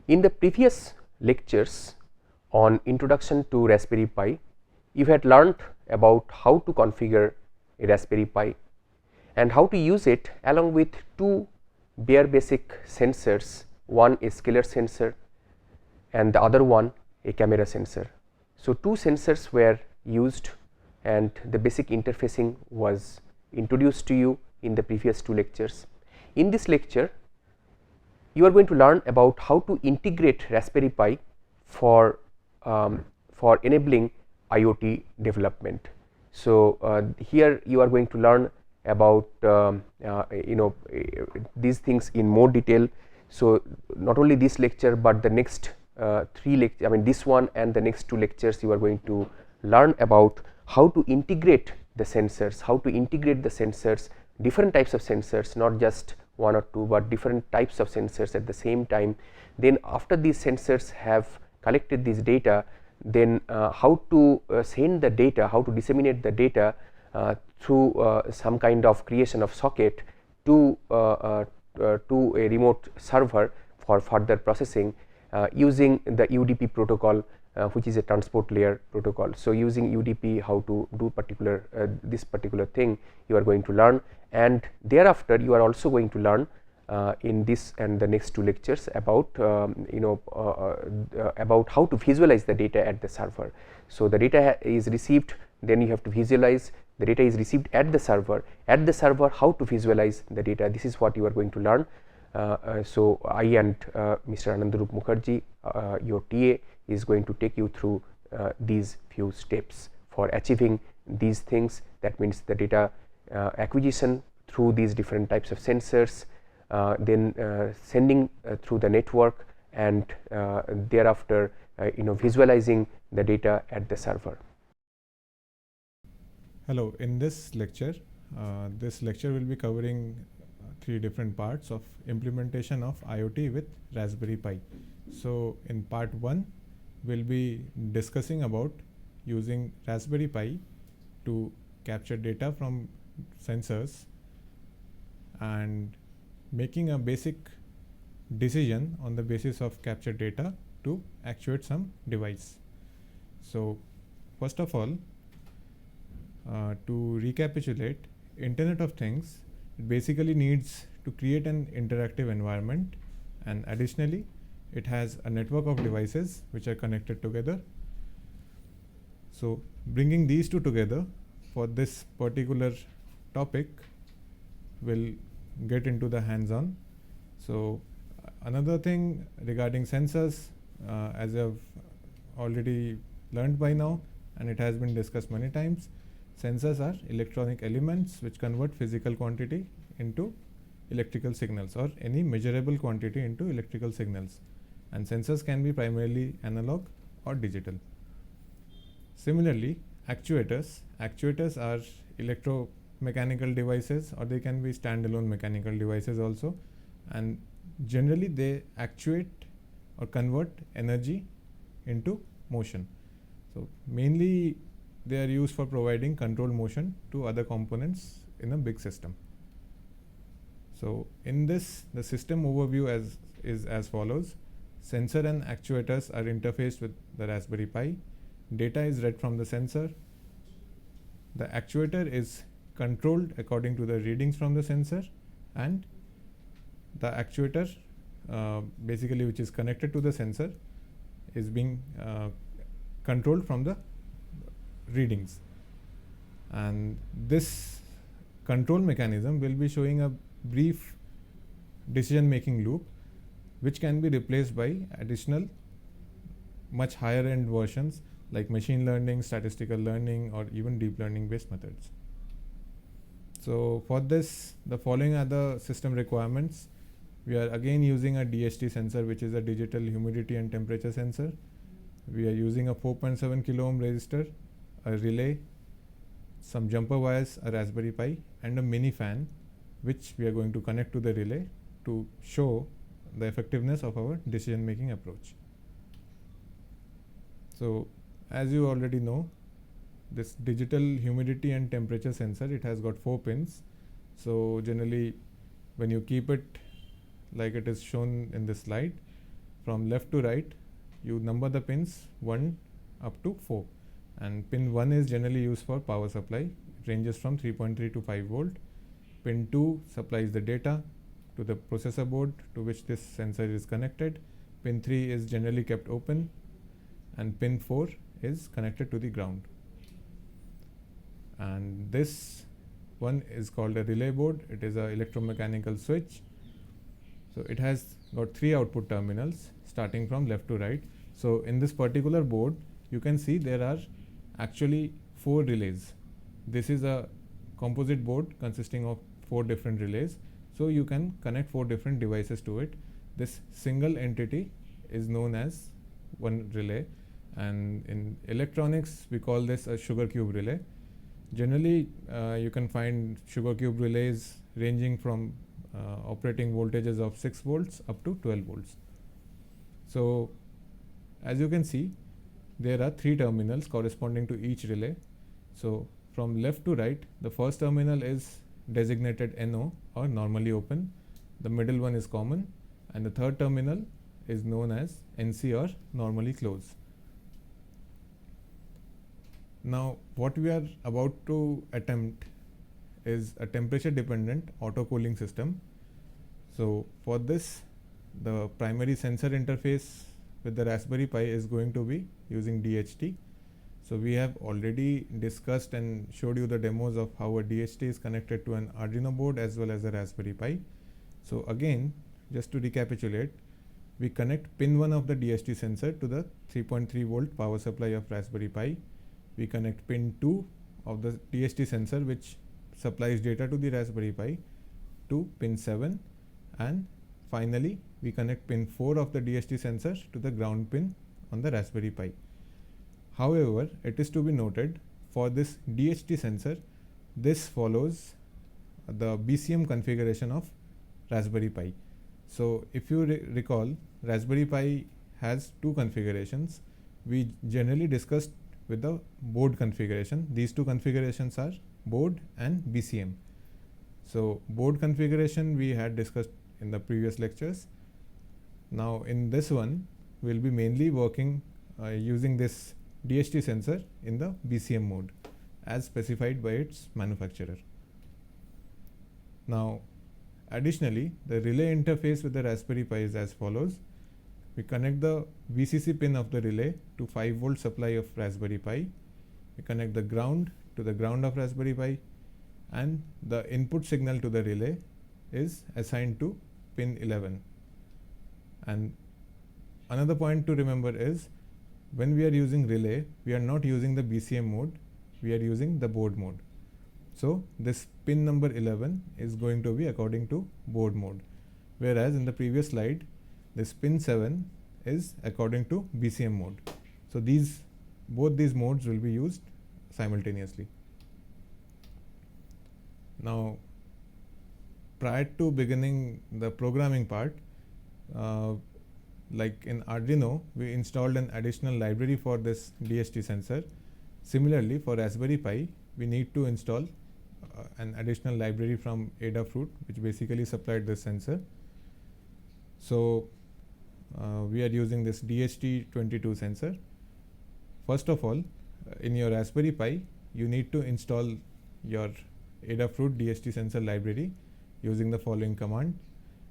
In the previous lectures on Introduction to Raspberry Pi, you had learned about how to configure a Raspberry Pi and how to use it along with two bare basic sensors, one a scalar sensor and the other one a camera sensor. So, two sensors were used and the basic interfacing was introduced to you in the previous two lectures. In this lecture, you are going to learn about how to integrate Raspberry Pi for enabling IoT development. So, here you are going to learn about these things in more detail. So, not only this lecture, but the next three lectures, I mean this one and the next two lectures, you are going to learn about how to integrate the sensors, different types of sensors, not just one or two, but different types of sensors at the same time. Then after these sensors have collected this data, then how to send the data, how to disseminate the data through some kind of creation of socket to a remote server for further processing using the UDP protocol, which is a transport layer protocol. So, using UDP, how to do this particular thing you are going to learn, and thereafter you are also going to learn in this and the next two lectures about about how to visualize the data at the server. So, the data is received, then you have to visualize the data is received at the server. At the server, how to visualize the data, this is what you are going to learn. So, I and Mr. Anandarup Mukherjee, your TA, is going to take you through these few steps for achieving these things. That means the data acquisition through these different types of sensors, then sending through the network, and thereafter visualizing the data at the server. Hello, in this lecture will be covering three different parts of implementation of IoT with Raspberry Pi. So, in part 1, we'll be discussing about using Raspberry Pi to capture data from sensors and making a basic decision on the basis of captured data to actuate some device. So, first of all, to recapitulate, Internet of Things, it basically needs to create an interactive environment, and additionally it has a network of devices which are connected together. So, bringing these two together for this particular topic will get into the hands-on. So, another thing regarding sensors, as I've already learned by now and it has been discussed many times, sensors are electronic elements which convert physical quantity into electrical signals, or any measurable quantity into electrical signals, and sensors can be primarily analog or digital. Similarly, actuators are electromechanical devices, or they can be standalone mechanical devices also, and generally they actuate or convert energy into motion. So, mainly they are used for providing control motion to other components in a big system. So, in this, the system overview is as follows. Sensor and actuators are interfaced with the Raspberry Pi. Data is read from the sensor. The actuator is controlled according to the readings from the sensor, and the actuator basically which is connected to the sensor is being controlled from the readings, and this control mechanism will be showing a brief decision making loop which can be replaced by additional much higher end versions like machine learning, statistical learning, or even deep learning based methods. So, for this, the following are the system requirements. We are again using a DHT sensor, which is a digital humidity and temperature sensor. We are using a 4.7 kilo ohm resistor, a relay, some jumper wires, a Raspberry Pi, and a mini fan, which we are going to connect to the relay to show the effectiveness of our decision making approach. So, as you already know, this digital humidity and temperature sensor, it has got 4 pins. So, generally when you keep it like it is shown in this slide, from left to right, you number the pins 1 up to 4, and pin 1 is generally used for power supply. It ranges from 3.3 to 5 volt. Pin 2 supplies the data to the processor board to which this sensor is connected. Pin 3 is generally kept open, and pin 4 is connected to the ground. And this one is called a relay board. It is an electromechanical switch. So it has got 3 output terminals starting from left to right. So in this particular board, you can see there are actually 4 relays. This is a composite board consisting of 4 different relays. So you can connect 4 different devices to it. This single entity is known as one relay, and in electronics we call this a sugar cube relay. Generally you can find sugar cube relays ranging from operating voltages of 6 volts up to 12 volts. So as you can see, there are 3 terminals corresponding to each relay. So from left to right, the first terminal is designated NO, or normally open. The middle one is common, and the third terminal is known as NC, or normally closed. Now what we are about to attempt is a temperature dependent auto cooling system. So for this, the primary sensor interface with the Raspberry Pi is going to be using DHT. So we have already discussed and showed you the demos of how a DHT is connected to an Arduino board as well as a Raspberry Pi. So again, just to recapitulate, we connect pin 1 of the DHT sensor to the 3.3 volt power supply of Raspberry Pi. We connect pin 2 of the DHT sensor, which supplies data to the Raspberry Pi, to pin 7, and finally we connect pin 4 of the DHT sensor to the ground pin on the Raspberry Pi. However, it is to be noted, for this DHT sensor, this follows the BCM configuration of Raspberry Pi. So if you recall, Raspberry Pi has 2 configurations. We generally discussed with the board configuration. These 2 configurations are board and BCM. So board configuration we had discussed in the previous lectures. Now in this one, we will be mainly working using this DHT sensor in the BCM mode as specified by its manufacturer. Now additionally, the relay interface with the Raspberry Pi is as follows. We connect the VCC pin of the relay to 5 volt supply of Raspberry Pi. We connect the ground to the ground of Raspberry Pi, and the input signal to the relay is assigned to pin 11. And another point to remember is, when we are using relay, we are not using the BCM mode, we are using the board mode. So this pin number 11 is going to be according to board mode, whereas in the previous slide, this pin 7 is according to BCM mode. So both these modes will be used simultaneously. Now prior to beginning the programming part, like in Arduino, we installed an additional library for this DHT sensor. Similarly, for Raspberry Pi, we need to install an additional library from Adafruit, which basically supplied this sensor. So we are using this DHT22 sensor. First of all, in your Raspberry Pi, you need to install your Adafruit DHT sensor library using the following command.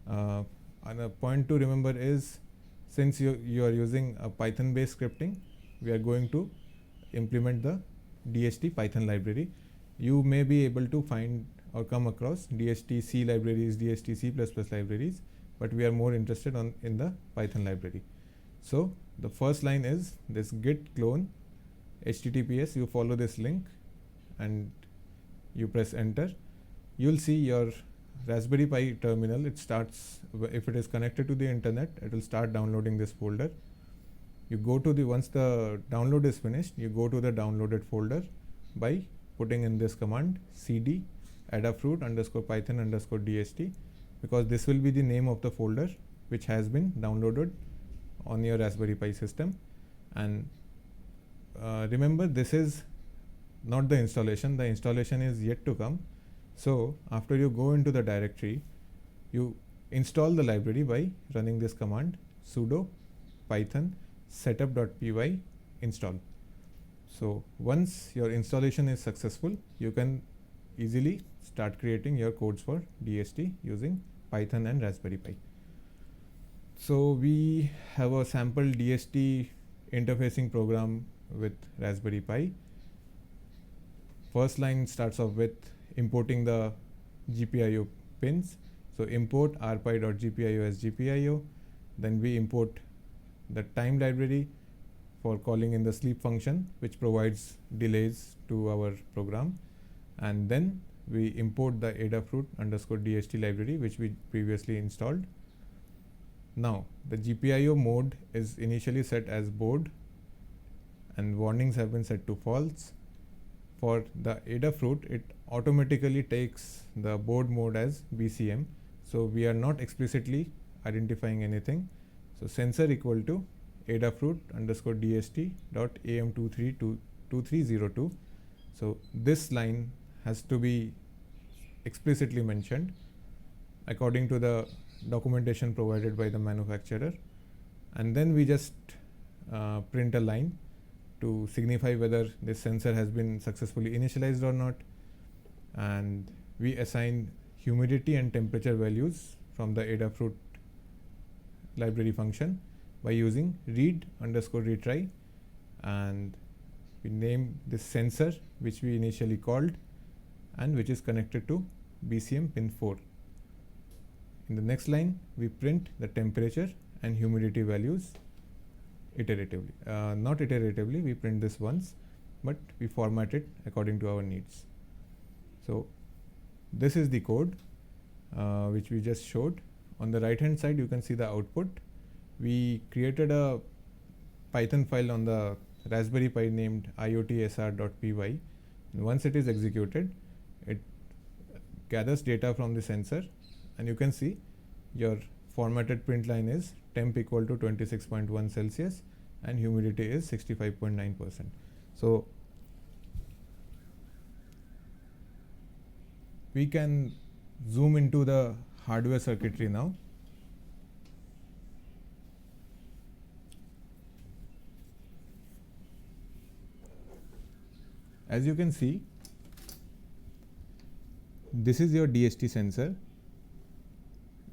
And a point to remember is, since you are using a Python based scripting, we are going to implement the DHT Python library. You may be able to find or come across DHT C libraries, DHT C++ libraries, but we are more interested in the Python library. So the first line is this git clone https. You follow this link and you press enter. You will see your Raspberry Pi terminal. It starts, if it is connected to the internet, it will start downloading this folder. You go to once the download is finished, you go to the downloaded folder by putting in this command cd adafruit _python _dht, because this will be the name of the folder which has been downloaded on your Raspberry Pi system. And remember, this is not the installation is yet to come. So after you go into the directory, you install the library by running this command sudo python setup.py install. So once your installation is successful, you can easily start creating your codes for DHT using Python and Raspberry Pi. So we have a sample DHT interfacing program with Raspberry Pi. First line starts off with importing the GPIO pins. So import rpi.gpio as GPIO. Then we import the time library for calling in the sleep function, which provides delays to our program. And then we import the Adafruit_DHT library, which we previously installed. Now the GPIO mode is initially set as board and warnings have been set to false. For the Adafruit, it automatically takes the board mode as BCM. So we are not explicitly identifying anything. So sensor equal to Adafruit_DHT.am2302. So this line has to be explicitly mentioned according to the documentation provided by the manufacturer, and then we just print a line to signify whether this sensor has been successfully initialized or not, and we assign humidity and temperature values from the Adafruit library function by using read_retry, and we name this sensor which we initially called and which is connected to BCM pin 4. In the next line, we print the temperature and humidity values iteratively. Not iteratively, we print this once, but we format it according to our needs. So this is the code which we just showed. On the right hand side, you can see the output. We created a Python file on the Raspberry Pi named iotsr.py. And once it is executed, it gathers data from the sensor, and you can see your formatted print line is temp equal to 26.1 Celsius and humidity is 65.9%. So we can zoom into the hardware circuitry now. As you can see, this is your DHT sensor.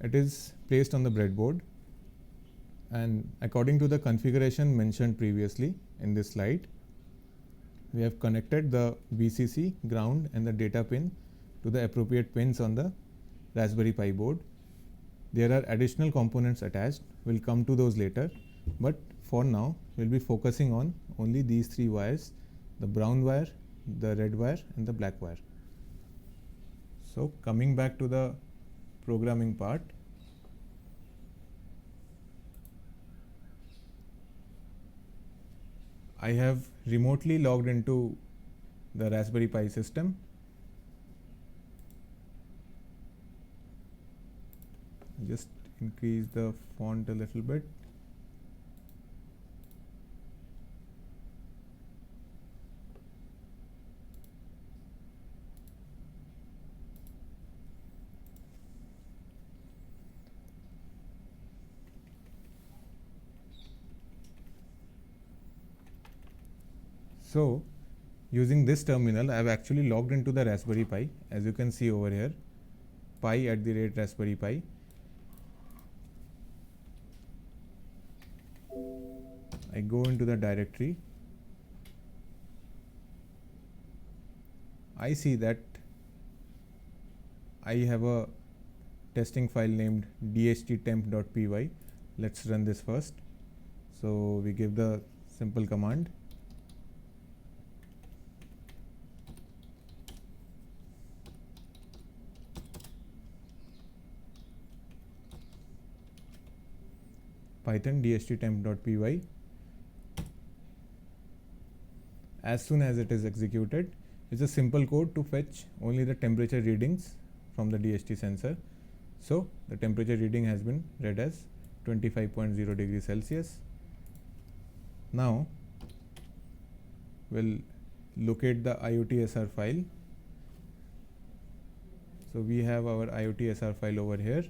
It is placed on the breadboard, and according to the configuration mentioned previously in this slide, we have connected the VCC, ground and the data pin to the appropriate pins on the Raspberry Pi board. There are additional components attached. We'll come to those later, but for now we'll be focusing on only these three wires: the brown wire, the red wire and the black wire. So coming back to the programming part, I have remotely logged into the Raspberry Pi system. Just increase the font a little bit. So using this terminal, I have actually logged into the Raspberry Pi. As you can see over here, pi@Raspberry Pi. I go into the directory. I see that I have a testing file named dhttemp.py. Let's run this first. So we give the simple command. Python dhttemp.py. As soon as it is executed, it's a simple code to fetch only the temperature readings from the DHT sensor. So the temperature reading has been read as 25.0 degrees Celsius. Now we'll locate the IOTSR file. So we have our IOTSR file over here.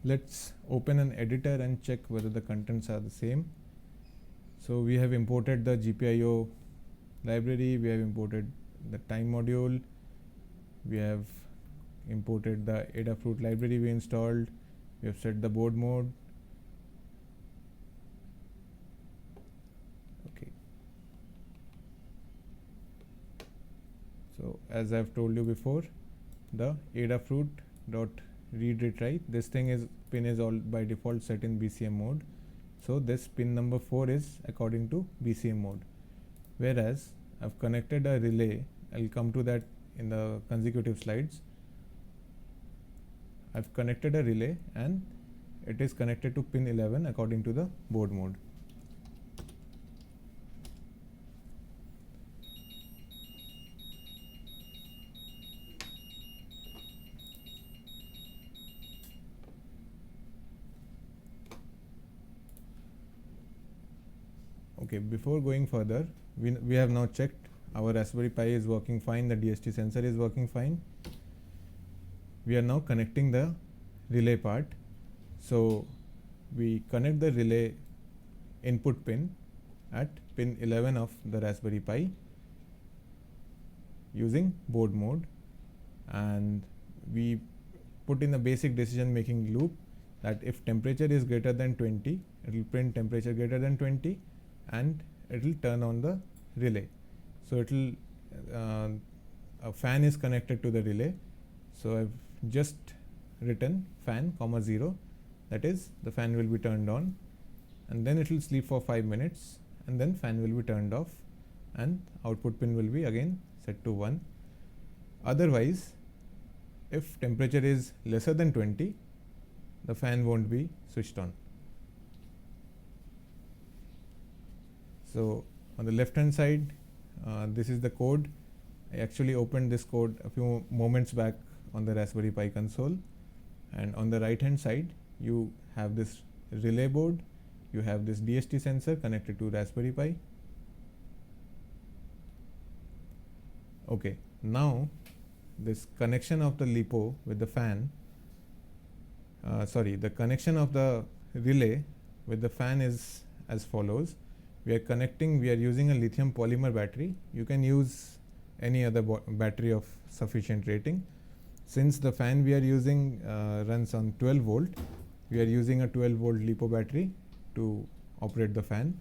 let's open an editor and check whether the contents are the same. So we have imported the GPIO library, we have imported the time module, we have imported the Adafruit library we installed, we have set the board mode. Okay. So as I've told you before, the Adafruit dot read it write, this thing is pin is all by default set in BCA mode. So this pin number 4 is according to BCA mode. Whereas I've connected a relay, I'll come to that in the consecutive slides. I've connected a relay and it is connected to pin 11 according to the board mode. Okay, before going further, we have now checked our Raspberry Pi is working fine, the DHT sensor is working fine. We are now connecting the relay part. So we connect the relay input pin at pin 11 of the Raspberry Pi using board mode, and we put in a basic decision making loop that if temperature is greater than 20, it will print temperature greater than 20 and it will turn on the relay. So it will a fan is connected to the relay. So I've just written fan comma 0, that is the fan will be turned on, and then it will sleep for 5 minutes and then fan will be turned off and output pin will be again set to 1. Otherwise, if temperature is lesser than 20, the fan won't be switched on. So on the left hand side, this is the code. I actually opened this code a few moments back on the Raspberry Pi console, and on the right hand side you have this relay board, you have this DHT sensor connected to Raspberry Pi. Okay, now this connection of the LiPo with the fan, the connection of the relay with the fan is as follows. We are using a lithium polymer battery. You can use any other battery of sufficient rating. Since the fan we are using runs on 12 volt, we are using a 12 volt LiPo battery to operate the fan.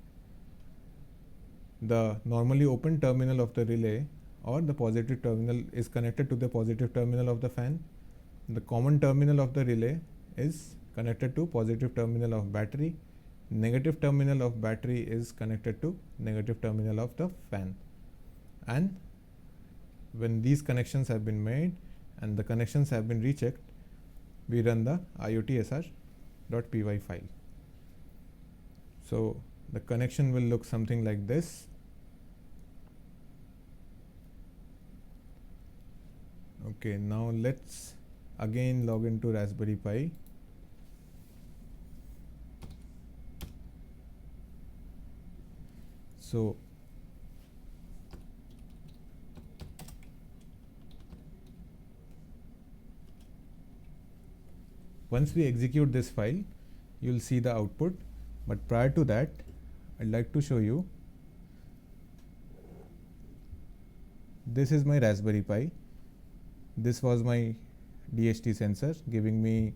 The normally open terminal of the relay or the positive terminal is connected to the positive terminal of the fan. The common terminal of the relay is connected to positive terminal of battery. Negative terminal of battery is connected to negative terminal of the fan. And when these connections have been made and the connections have been rechecked, we run the IoTSR.py file. So the connection will look something like this. Okay, now let's again log into Raspberry Pi. So once we execute this file, you'll see the output. But prior to that, I'd like to show you. This is my Raspberry Pi. This was my DHT sensor giving me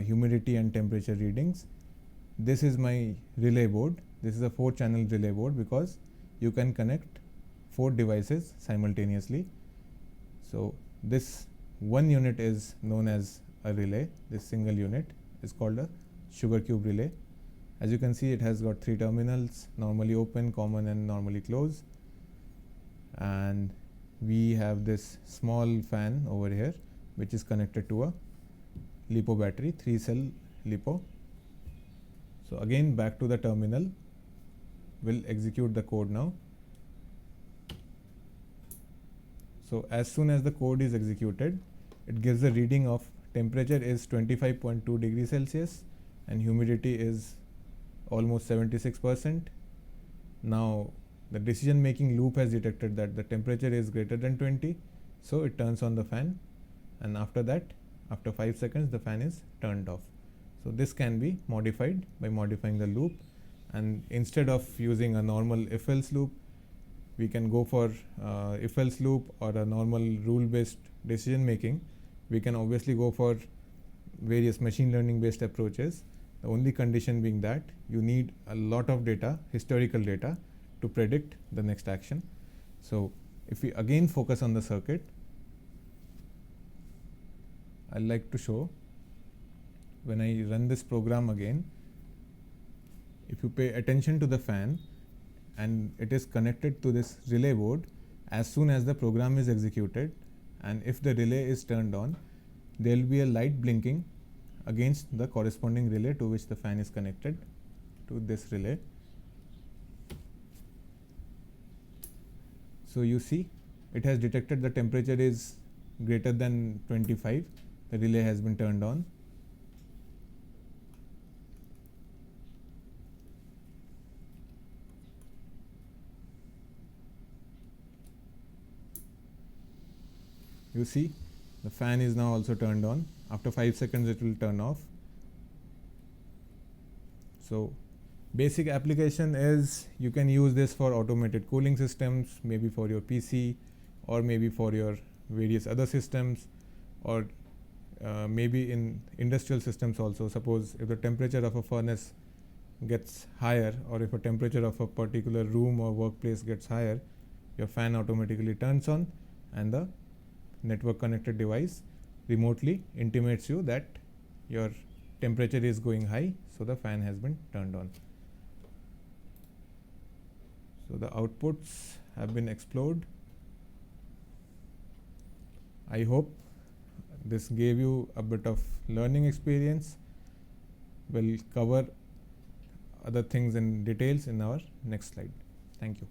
humidity and temperature readings. This is my relay board. This is a 4-channel relay board because you can connect 4 devices simultaneously. So this one unit is known as a relay. This single unit is called a sugar cube relay. As you can see, it has got 3 terminals, normally open, common and normally close. And we have this small fan over here which is connected to a LiPo battery, 3-cell LiPo. So again back to the terminal, we'll execute the code now. So as soon as the code is executed, it gives a reading of temperature is 25.2 degrees Celsius and humidity is almost 76%. Now the decision making loop has detected that the temperature is greater than 20, so it turns on the fan, and after that, after 5 seconds, the fan is turned off. So this can be modified by modifying the loop, and instead of using a normal if-else loop, we can go for if-else loop or a normal rule-based decision making. We can obviously go for various machine learning based approaches. The only condition being that you need a lot of data, historical data, to predict the next action. So if we again focus on the circuit, I'd like to show, when I run this program again, if you pay attention to the fan and it is connected to this relay board, as soon as the program is executed and if the relay is turned on, there will be a light blinking against the corresponding relay to which the fan is connected to this relay. So you see, it has detected the temperature is greater than 25. The relay has been turned on. You see, the fan is now also turned on. After 5 seconds, it will turn off. So basic application is you can use this for automated cooling systems, maybe for your PC, or maybe for your various other systems, or maybe in industrial systems also. Suppose if the temperature of a furnace gets higher, or if a temperature of a particular room or workplace gets higher, your fan automatically turns on and the network connected device remotely intimates you that your temperature is going high, so the fan has been turned on. So the outputs have been explored. I hope this gave you a bit of learning experience. We'll cover other things in details in our next slide. Thank you.